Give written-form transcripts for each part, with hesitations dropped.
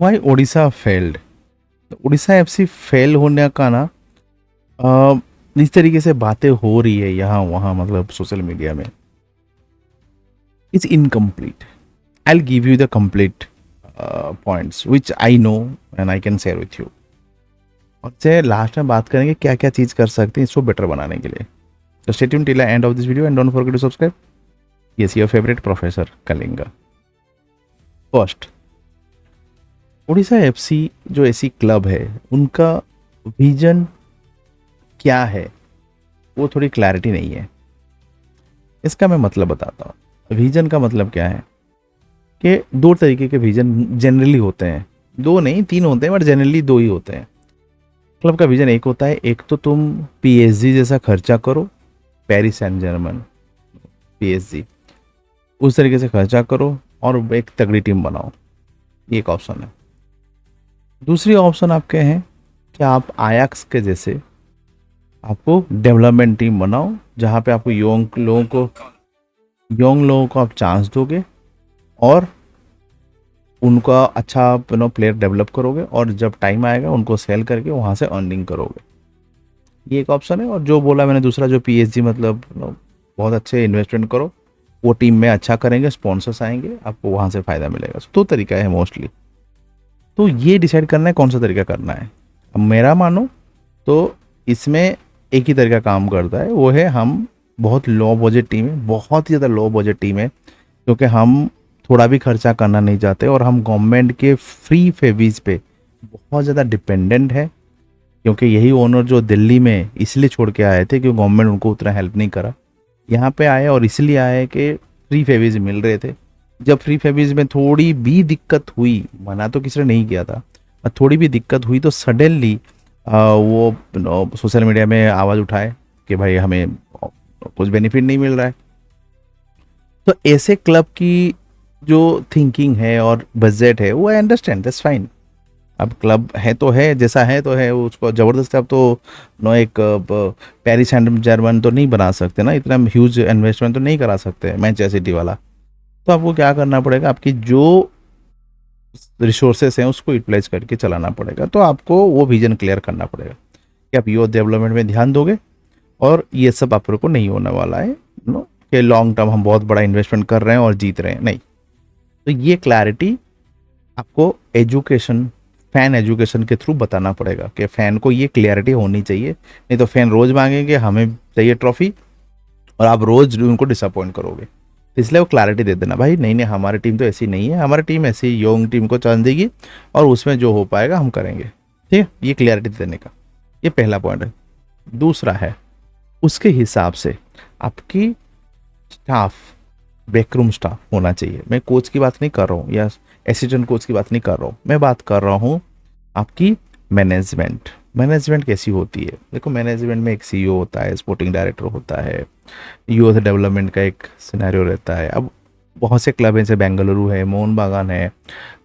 Y Odisha failed. Orissa FC fail होने का ना, इस तरीके से बातें हो रही है यहाँ वहाँ, मतलब सोशल मीडिया में, it's incomplete. I will give you the complete points which I know and I can share with you. और से लास्ट में बात करेंगे क्या क्या चीज़ कर सकते हैं इसको बेटर बनाने के लिए। तो stay tuned till the end of this video and don't forget to subscribe. Yes, your favourite professor Kalinga. First, Orissa FC जो ऐसी क्लब है, उनका विजन क्या है वो थोड़ी क्लैरिटी नहीं है। इसका मैं मतलब बताता हूँ। विजन का मतलब क्या है कि दो तरीके के विजन जनरली होते हैं, दो नहीं तीन होते हैं, बट जनरली दो ही होते हैं। क्लब का विजन एक होता है, एक तो तुम पीएसजी जैसा खर्चा करो, पेरिस सैंट जर्मन, पीएसजी, उस तरीके से खर्चा करो और एक तगड़ी टीम बनाओ। ये एक ऑप्शन है। दूसरी ऑप्शन आपके हैं कि आप आयाक्स के जैसे आपको डेवलपमेंट टीम बनाओ, जहाँ पे आपको यंग लोगों को आप चांस दोगे और उनका अच्छा प्लेयर डेवलप करोगे, और जब टाइम आएगा उनको सेल करके वहाँ से अर्निंग करोगे। ये एक ऑप्शन है। और जो बोला मैंने दूसरा, जो पीएसजी, मतलब बहुत अच्छे इन्वेस्टमेंट करो, वो टीम में अच्छा करेंगे, स्पॉन्सर्स आएंगे, आपको वहाँ से फ़ायदा मिलेगा। तो तरीका है मोस्टली। तो ये डिसाइड करना है कौन सा तरीका करना है। अब मेरा मानो तो इसमें एक ही तरीका काम करता है, वो है हम बहुत लो बजट टीम है, बहुत ही ज़्यादा लो बजट टीम है, क्योंकि हम थोड़ा भी खर्चा करना नहीं चाहते और हम गवर्नमेंट के फ्री फेवीज पे बहुत ज़्यादा डिपेंडेंट है। क्योंकि यही ओनर जो दिल्ली में इसलिए छोड़ के आए थे क्योंकि गवर्नमेंट उनको उतना हेल्प नहीं करा, यहाँ पे आए और इसलिए आए कि फ्री फेवीज मिल रहे थे। जब फ्री फेवीज में थोड़ी भी दिक्कत हुई, मना तो किसी ने नहीं किया था, और थोड़ी भी दिक्कत हुई तो सडनली वो सोशल मीडिया में आवाज़ उठाए कि भाई हमें कुछ बेनिफिट नहीं मिल रहा है। तो ऐसे क्लब की जो थिंकिंग है और बजट है वो आई अंडरस्टैंड, दैट्स फाइन। अब क्लब है तो है, जैसा है तो है, उसको ज़बरदस्ती अब तो नो एक पेरिस एंड जर्मन तो नहीं बना सकते ना, इतना ह्यूज इन्वेस्टमेंट तो नहीं करा सकते मैनचेस्टर सिटी वाला। तो आपको क्या करना पड़ेगा, आपकी जो रिसोर्सेस हैं उसको यूटिलाइज करके चलाना पड़ेगा। तो आपको वो विजन क्लियर करना पड़ेगा कि आप यूथ डेवलपमेंट में ध्यान दोगे और ये सब आप लोग को नहीं होने वाला है नो कि लॉन्ग टर्म हम बहुत बड़ा इन्वेस्टमेंट कर रहे हैं और जीत रहे हैं, नहीं। तो ये क्लैरिटी आपको एजुकेशन, फैन एजुकेशन के थ्रू बताना पड़ेगा कि फैन को ये क्लियरिटी होनी चाहिए। नहीं तो फैन रोज मांगेंगे हमें चाहिए ट्रॉफी, और आप रोज उनको डिसअपॉइंट करोगे। इसलिए वो क्लैरिटी दे देना, भाई नहीं नहीं हमारी टीम तो ऐसी नहीं है, हमारी टीम ऐसी यंग टीम को चांस देगी और उसमें जो हो पाएगा हम करेंगे। ठीक है, ये क्लैरिटी देने का ये पहला पॉइंट है। दूसरा है उसके हिसाब से आपकी स्टाफ, बैकरूम स्टाफ होना चाहिए। मैं कोच की बात नहीं कर रहा हूँ या असिस्टेंट कोच की बात नहीं कर रहा हूँ, मैं बात कर रहा हूँ आपकी मैनेजमेंट। मैनेजमेंट कैसी होती है, देखो मैनेजमेंट में एक सीईओ होता है, स्पोर्टिंग डायरेक्टर होता है, यूथ डेवलपमेंट का एक सिनेरियो रहता है। अब बहुत से क्लब हैं, जैसे बेंगलुरु है, मोहन बागान है,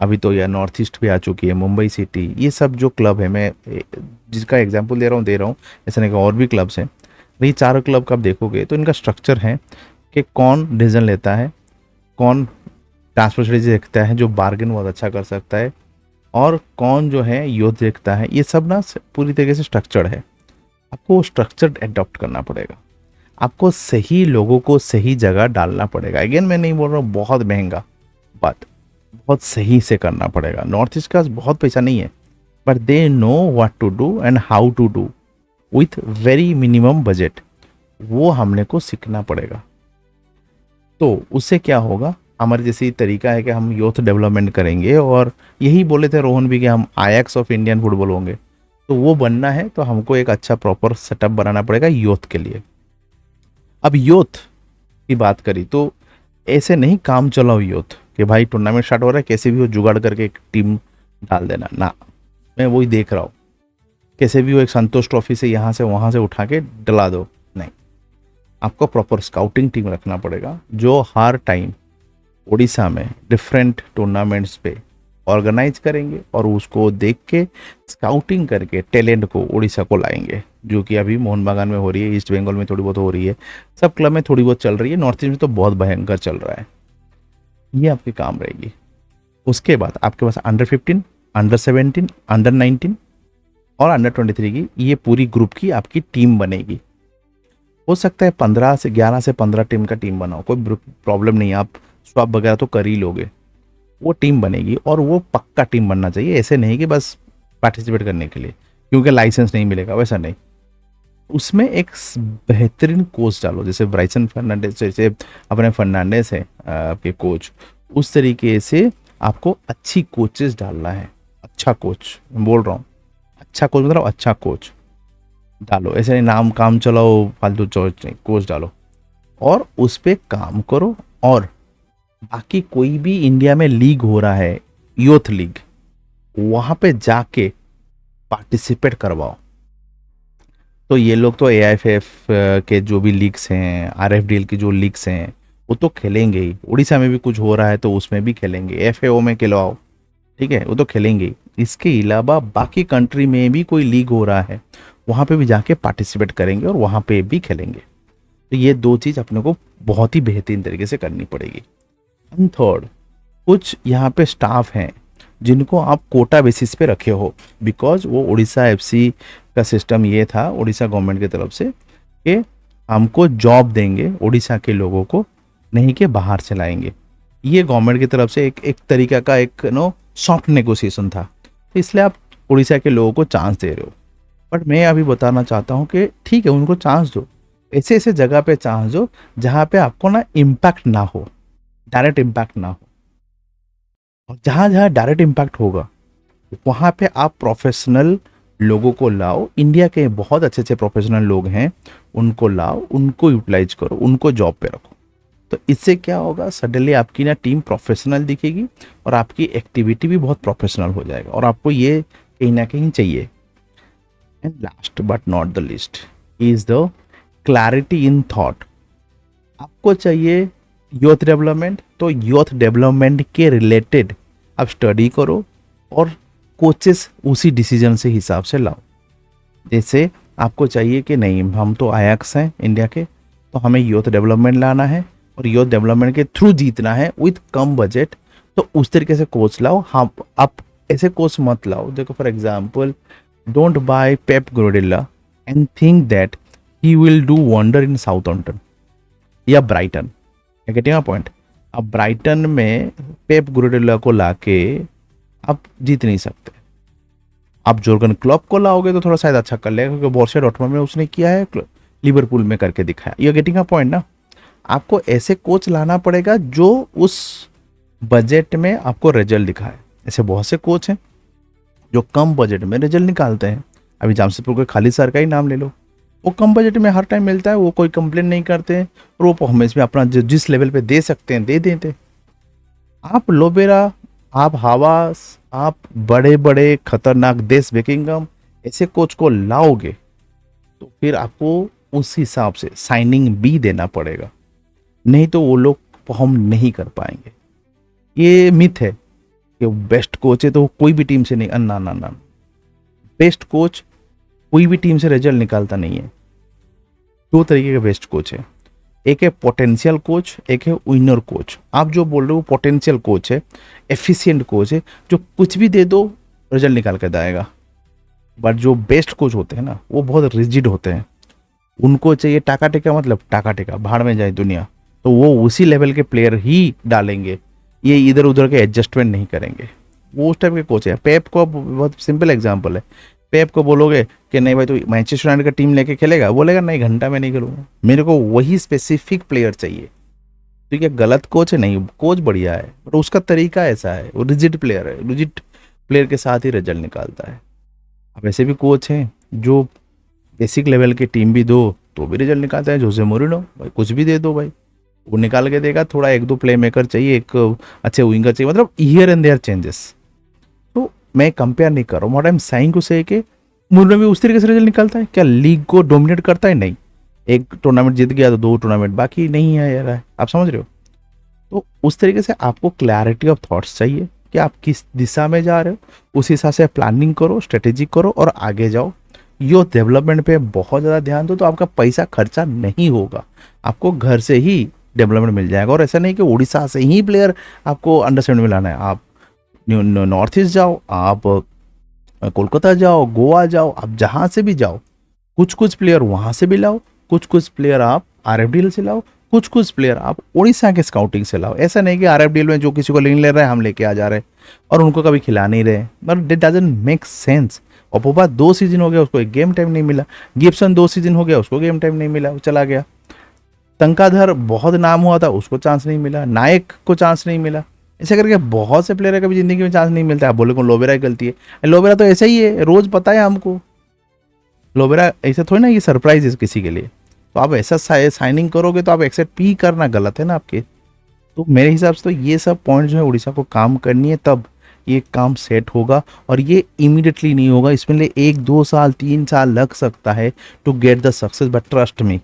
अभी तो या नॉर्थ ईस्ट भी आ चुकी है, मुंबई सिटी, ये सब जो क्लब है, मैं जिसका एग्जांपल दे रहा हूँ, ऐसे नहीं कि और भी क्लब्स हैं। ये चारों क्लब का आप देखोगे तो इनका स्ट्रक्चर है कि कौन डिसीजन लेता है, कौन ट्रांसफर स्ट्रेटजी देखता है जो बार्गेन बहुत अच्छा कर सकता है, और कौन जो है यूथ देखता है। ये सब ना पूरी तरीके से स्ट्रक्चर्ड है। आपको स्ट्रक्चर अडॉप्ट करना पड़ेगा, आपको सही लोगों को सही जगह डालना पड़ेगा। अगेन मैं नहीं बोल रहा हूँ बहुत महंगा, बट बहुत सही से करना पड़ेगा। नॉर्थ ईस्ट का बहुत पैसा नहीं है, but they know what to do and how to do with very minimum budget, वो हमने को सीखना पड़ेगा। तो उससे क्या होगा, हमारे जैसी तरीका है कि हम यूथ डेवलपमेंट करेंगे, और यही बोले थे रोहन भी कि हम आयैक्स ऑफ इंडियन फुटबॉल होंगे। तो वो बनना है तो हमको एक अच्छा प्रॉपर सेटअप बनाना पड़ेगा यूथ के लिए। अब यूथ की बात करी तो ऐसे नहीं काम चलाओ यूथ कि भाई टूर्नामेंट स्टार्ट हो रहा है कैसे भी हो जुगाड़ करके एक टीम डाल देना ना। मैं वही देख रहा हूँ, कैसे भी हो एक संतोष ट्रॉफी से यहाँ से वहाँ से उठा के डला दो, नहीं। आपको प्रॉपर स्काउटिंग टीम रखना पड़ेगा जो हर टाइम उड़ीसा में डिफरेंट टूर्नामेंट्स पे ऑर्गेनाइज करेंगे और उसको देख के स्काउटिंग करके टैलेंट को उड़ीसा को लाएंगे, जो कि अभी मोहन बागान में हो रही है, ईस्ट बंगाल में थोड़ी बहुत हो रही है, सब क्लब में थोड़ी बहुत चल रही है, नॉर्थ ईस्ट में तो बहुत भयंकर चल रहा है। ये आपकी काम रहेगी। उसके बाद आपके पास अंडर 15 अंडर 17, अंडर 19 और अंडर 23 की ये पूरी ग्रुप की आपकी टीम बनेगी। हो सकता है 11 से 15 टीम का टीम बनाओ, कोई प्रॉब्लम नहीं है, आप स्वैप वगैरह तो कर ही लोगे। वो टीम बनेगी और वो पक्का टीम बनना चाहिए, ऐसे नहीं कि बस पार्टिसिपेट करने के लिए क्योंकि लाइसेंस नहीं मिलेगा, वैसा नहीं। उसमें एक बेहतरीन कोच डालो, जैसे ब्राइसन फर्नांडिस, जैसे अपने फर्नांडिस है आपके कोच, उस तरीके से आपको अच्छी कोचेस डालना है। अच्छा कोच बोल रहा हूँ, अच्छा कोच मतलब अच्छा कोच डालो, ऐसे नहीं नाम काम चलाओ फालतू चोच नहीं, कोच डालो और उस पे काम करो। और बाकी कोई भी इंडिया में लीग हो रहा है, यूथ लीग, वहां पे जाके पार्टिसिपेट करवाओ। तो ये लोग तो एआईएफएफ के जो भी लीग्स हैं, आरएफडीएल की जो लीग्स हैं वो तो खेलेंगे ही। उड़ीसा में भी कुछ हो रहा है तो उसमें भी खेलेंगे, एफएओ में खिलवाओ, ठीक है, वो तो खेलेंगे ही। इसके अलावा बाकी कंट्री में भी कोई लीग हो रहा है, वहाँ पे भी जाके पार्टिसिपेट करेंगे और वहाँ पे भी खेलेंगे। तो ये दो चीज़ अपने को बहुत ही बेहतरीन तरीके से करनी पड़ेगी। एंड थर्ड, कुछ यहाँ पे स्टाफ हैं जिनको आप कोटा बेसिस पे रखे हो, बिकॉज वो उड़ीसा एफसी का सिस्टम ये था उड़ीसा गवर्नमेंट की तरफ से कि हमको जॉब देंगे उड़ीसा के लोगों को, नहीं कि बाहर से लाएंगे। ये गवर्नमेंट की तरफ से एक एक तरीका का एक सॉफ्ट नेगोशिएशन था, तो इसलिए आप उड़ीसा के लोगों को चांस दे रहे हो। बट मैं अभी बताना चाहता हूँ कि ठीक है, उनको चांस दो, ऐसे ऐसे जगह पे चांस दो जहाँ पे आपको ना इम्पैक्ट ना हो, डायरेक्ट इम्पैक्ट ना हो। और जहाँ जहाँ डायरेक्ट इम्पैक्ट होगा वहाँ पे आप प्रोफेशनल लोगों को लाओ, इंडिया के बहुत अच्छे अच्छे प्रोफेशनल लोग हैं, उनको लाओ, उनको यूटिलाइज करो, उनको जॉब पे रखो। तो इससे क्या होगा, सडनली आपकी ना टीम प्रोफेशनल दिखेगी और आपकी एक्टिविटी भी बहुत प्रोफेशनल हो जाएगा, और आपको ये कहीं ना कहीं चाहिए। And last but not the list is the clarity in thought. आपको चाहिए यूथ डेवलपमेंट, तो यूथ डेवलपमेंट के रिलेटेड आप स्टडी करो और कोचेस उसी डिसीजन से हिसाब से लाओ। जैसे आपको चाहिए कि नहीं, हम तो आयाक्स हैं इंडिया के, तो हमें यूथ डेवलपमेंट लाना है और यूथ डेवलपमेंट के थ्रू जीतना है विथ कम बजट, तो उस तरीके से कोच लाओ। हाँ, आप ऐसे कोच मत लाओ, देखो for example, don't buy Pep Guardiola and think that he will do wonder in Southampton या ब्राइटन। Getting point? अब ब्राइटन में पेप ग्वार्डियोला को लाके आप जीत नहीं सकते। आप जोर्गन क्लॉप को लाओगे तो थोड़ा शायद अच्छा कर लेगा, क्योंकि बोर्सिया डॉर्टमंड में उसने किया है, लिवरपूल में करके दिखाया। यू गेटिंग अ पॉइंट ना? आपको ऐसे कोच लाना पड़ेगा जो उस बजट में आपको रिजल्ट दिखाए। ऐसे बहुत से कोच हैं जो कम बजट में रिजल्ट निकालते हैं। अभी जामशेदपुर के खालिद सर का ही नाम ले लो, वो कम बजट में हर टाइम मिलता है, वो कोई कंप्लेन नहीं करते हैं और वो परफॉर्मेंस में अपना जिस लेवल पे दे सकते हैं दे देते। आप लोबेरा, आप हवास, आप बड़े बड़े खतरनाक देश बेकिंगम ऐसे कोच को लाओगे तो फिर आपको उस हिसाब से साइनिंग भी देना पड़ेगा, नहीं तो वो लोग परफॉर्म नहीं कर पाएंगे। ये मिथ है कि बेस्ट कोच है तो वो कोई भी टीम से नहीं, ना ना ना, बेस्ट कोच कोई भी टीम से रिजल्ट निकालता नहीं है। दो तरीके के बेस्ट कोच है, एक है पोटेंशियल कोच, एक है विनर कोच। आप जो बोल रहे हो पोटेंशियल कोच है, एफिशिएंट कोच है, जो कुछ भी दे दो रिजल्ट निकाल के देगा। बट जो बेस्ट कोच होते हैं ना, वो बहुत रिजिड होते हैं, उनको चाहिए टाका टिका, मतलब टाका टिका भाड़ में जाए दुनिया, तो वो उसी लेवल के प्लेयर ही डालेंगे, ये इधर उधर के एडजस्टमेंट नहीं करेंगे। वो उस टाइप के कोच है। पेप को बहुत सिंपल एग्जांपल है, पेप को बोलोगे कि नहीं भाई तो मैनचेस्टर यूनाइटेड का टीम लेके खेलेगा, बोलेगा नहीं घंटा में नहीं खेलूंगा, मेरे को वही स्पेसिफिक प्लेयर चाहिए। तो क्या गलत कोच है? नहीं, कोच बढ़िया है, पर उसका तरीका ऐसा है, वो रिजिड प्लेयर है, रिजिड प्लेयर के साथ ही रिजल्ट निकालता है। अब ऐसे भी कोच हैं जो बेसिक लेवल की टीम भी दो तो भी रिजल्ट निकालता है, जोसे मोरिनो, भाई कुछ भी दे दो भाई वो निकाल के देगा। थोड़ा एक दो प्ले मेकर चाहिए, एक अच्छे विंगर चाहिए, मतलब हियर एंड देयर चेंजेस। तो मैं कंपेयर नहीं कर रहा हूँ, what I am saying to say कि मोरिनो भी उस तरीके से रिजल्ट निकालता है क्या? लीग को डोमिनेट करता है? नहीं, एक टूर्नामेंट जीत गया तो दो टूर्नामेंट बाकी नहीं है यार, आप समझ रहे हो? तो उस तरीके से आपको क्लैरिटी ऑफ थॉट्स चाहिए कि आप किस दिशा में जा रहे हो, उस हिसाब से प्लानिंग करो, स्ट्रेटेजी करो और आगे जाओ। यूथ डेवलपमेंट पे बहुत ज़्यादा ध्यान दो तो आपका पैसा खर्चा नहीं होगा, आपको घर से ही डेवलपमेंट मिल जाएगा। और ऐसा नहीं कि उड़ीसा से ही प्लेयर आपको अंडर 17 में लाना है, आप नॉर्थ ईस्ट जाओ, आप कोलकाता जाओ, गोवा जाओ, आप जहाँ से भी जाओ, कुछ कुछ प्लेयर वहाँ से भी लाओ, कुछ कुछ प्लेयर आप आरएफडीएल से लाओ, कुछ कुछ प्लेयर आप उड़ीसा के स्काउटिंग से लाओ। ऐसा नहीं कि आरएफडीएल में जो किसी को नहीं ले रहे हैं हम लेके आ जा रहे हैं और उनको कभी खिला नहीं रहे, but it doesn't make sense. और पोपा 2 सीजन हो गया उसको एक गेम टाइम नहीं मिला, गिब्सन 2 सीजन हो गया उसको गेम टाइम नहीं मिला, वो चला गया। तंकाधर बहुत नाम हुआ था, उसको चांस नहीं मिला, नायक को चांस नहीं मिला। ऐसे करके बहुत से प्लेयर कभी जिंदगी में चांस नहीं मिलता। आप बोले को लोबेरा की गलती है, लोबेरा तो ऐसा ही है, रोज पता है हमको। लोबेरा ऐसा थोड़ी ना ये सरप्राइज है किसी के लिए। तो आप ऐसा साइनिंग करोगे तो आप एक्सेप्ट पी करना गलत है ना आपके। तो मेरे हिसाब से तो ये सब पॉइंट जो है उड़ीसा को काम करनी है, तब ये काम सेट होगा। और ये इमीडिएटली नहीं होगा, इसमें लिए 1-2 साल 3 साल लग सकता है to get the success. But trust me,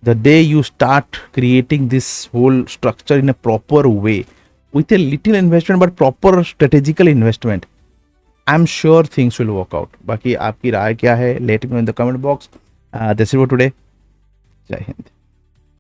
the day you start creating this whole structure in a proper way with a little investment but proper strategical investment, I'm sure things will work out. बाकी आपकी राय क्या है, let me know in the comment box. This is for today. जय हिंद।